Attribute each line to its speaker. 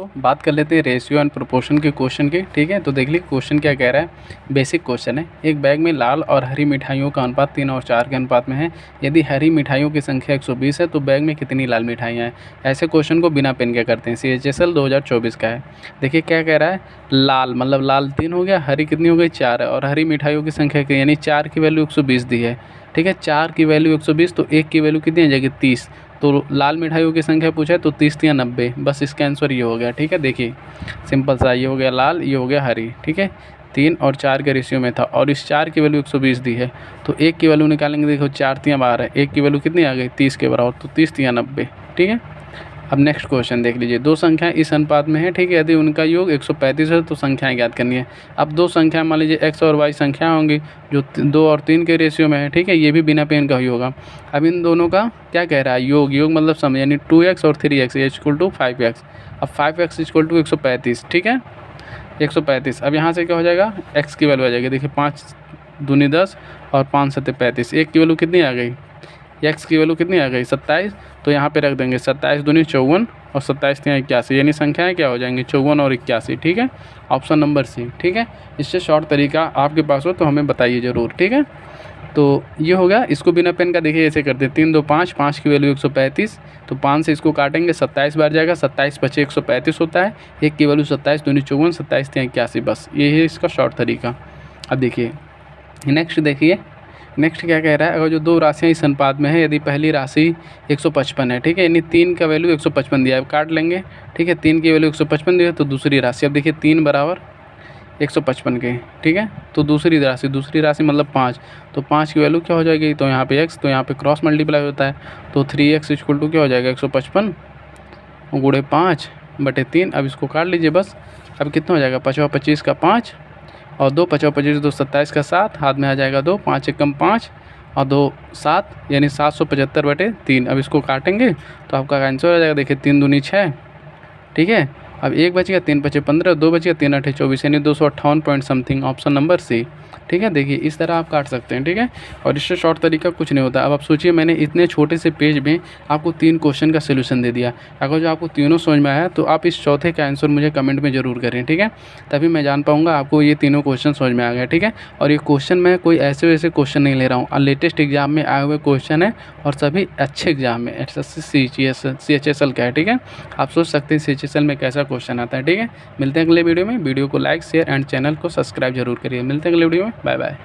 Speaker 1: तो बात कर लेते हैं रेशियो एंड प्रोपोर्शन के क्वेश्चन की। ठीक है, तो देख लीजिए क्वेश्चन क्या कह रहा है। बेसिक क्वेश्चन है, एक बैग में लाल और हरी मिठाइयों का अनुपात 3 और 4 के अनुपात में है। यदि हरी मिठाइयों की संख्या 120 है तो बैग में कितनी लाल मिठाइयाँ हैं। ऐसे क्वेश्चन को बिना पेन के करते हैं। CHSL 2024 का है। देखिए क्या कह रहा है, लाल मतलब लाल 3 हो गया, हरी कितनी हो गई 4 है, और हरी मिठाइयों की संख्या यानी 4 की वैल्यू 120 दी है। ठीक है, 4 की वैल्यू 120 तो 1 की वैल्यू कितनी आ जाएगी 30। तो लाल मिठाइयों की संख्या पूछा है तो 30 या 90, बस इसका आंसर ये हो गया। ठीक है, देखिए सिंपल सा, ये हो गया लाल, ये हो गया हरी। ठीक है, 3 और 4 के रेशियो में था और इस 4 की वैल्यू 120 दी है तो 1 की वैल्यू निकालेंगे। देखो 4 तियाँ 12 है, 1 की वैल्यू कितनी आ गई 30 के बराबर, तो 30 तियाँ 90। ठीक है, अब नेक्स्ट क्वेश्चन देख लीजिए। दो संख्याएं इस अनुपात में है। ठीक है, यदि उनका योग 135 है तो संख्याएं ज्ञात करनी है। अब दो संख्या मान लीजिए x और y संख्याएं होंगी जो 2 और 3 के रेशियो में है। ठीक है, ये भी बिना पेन का ही होगा। अब इन दोनों का क्या कह रहा है, योग मतलब सम, यानी 2x और 3x इक्वल टू 5x। अब 5x इक्वल टू 135। ठीक है, 135। अब यहाँ से क्या हो जाएगा, x की वैल्यू आ जाएगी। देखिए 5 दूनी 10 और 5 सत्ते 35। 1 की वैल्यू कितनी आ गई, x की वैल्यू कितनी आ गई 27। तो यहाँ पे रख देंगे 27 दूनी 54 और 27 तियाँ 81, यानी संख्याएं क्या हो जाएंगी 54 और 81। ठीक है, ऑप्शन नंबर सी। ठीक है, इससे शॉर्ट तरीका आपके पास हो तो हमें बताइए ज़रूर। ठीक है, तो ये हो गया। इसको बिना पेन का देखिए ऐसे करते हैं, 3 2 5, 5 की वैल्यू 135, तो 5 से इसको काटेंगे 27 बार जाएगा, 27 बचे 135 होता है। 1 की वैल्यू 27 दूनी 54, 27 तियाँ 81, बस ये है इसका शॉर्ट तरीका। अब देखिए नेक्स्ट, देखिए नेक्स्ट क्या कह रहा है। अगर जो दो राशियाँ इस अनुपात में है, यदि पहली राशि 155 है। ठीक है, यानी 3 का वैल्यू 155 दिया है, काट लेंगे। ठीक है, 3 की वैल्यू 155 दी है तो दूसरी राशि, अब देखिए 3 बराबर 155 के। ठीक है, तो दूसरी राशि मतलब 5, तो 5 की वैल्यू क्या हो जाएगी, तो यहाँ पे x, तो यहाँ पे क्रॉस मल्टीप्लाई होता है तो 3x इक्वल टू क्या हो जाएगा 155 गुणे 5/3। अब इसको काट लीजिए बस। अब कितना हो जाएगा, 5 25 का 5 और 2 5 25 2 27 का 7, हाथ में आ जाएगा 2, 5 एकम 5 और 2 7, यानी 775/3। अब इसको काटेंगे तो आपका आंसर आ जाएगा। देखिए 3 दूनी 6। ठीक है, अब 1 बच गया, 3 बचे 15, 2 बच गया, 3 8 24, यानी 258 point something, option number C. ठीक है, देखिए इस तरह आप काट सकते हैं। ठीक है, और इससे शॉर्ट तरीका कुछ नहीं होता। अब आप सोचिए, मैंने इतने छोटे से पेज में आपको 3 क्वेश्चन का सोल्यूशन दे दिया। अगर जो आपको तीनों समझ में आया तो आप इस चौथे का आंसर मुझे कमेंट में ज़रूर करें। ठीक है, तभी मैं जान पाऊँगा आपको ये तीनों क्वेश्चन समझ में आ गया। ठीक है, और ये क्वेश्चन मैं कोई ऐसे वैसे क्वेश्चन नहीं ले रहा हूँ, लेटेस्ट एग्जाम में आए हुए क्वेश्चन है और सभी अच्छे एग्जाम में SSC CHSL का है। ठीक है, आप सोच सकते हैं CHSL में कैसा क्वेश्चन आता है। ठीक है, मिलते हैं अगले वीडियो में। वीडियो को लाइक शेयर एंड चैनल को सब्सक्राइब जरूर करिए। मिलते हैं अगले वीडियो में, बाय बाय।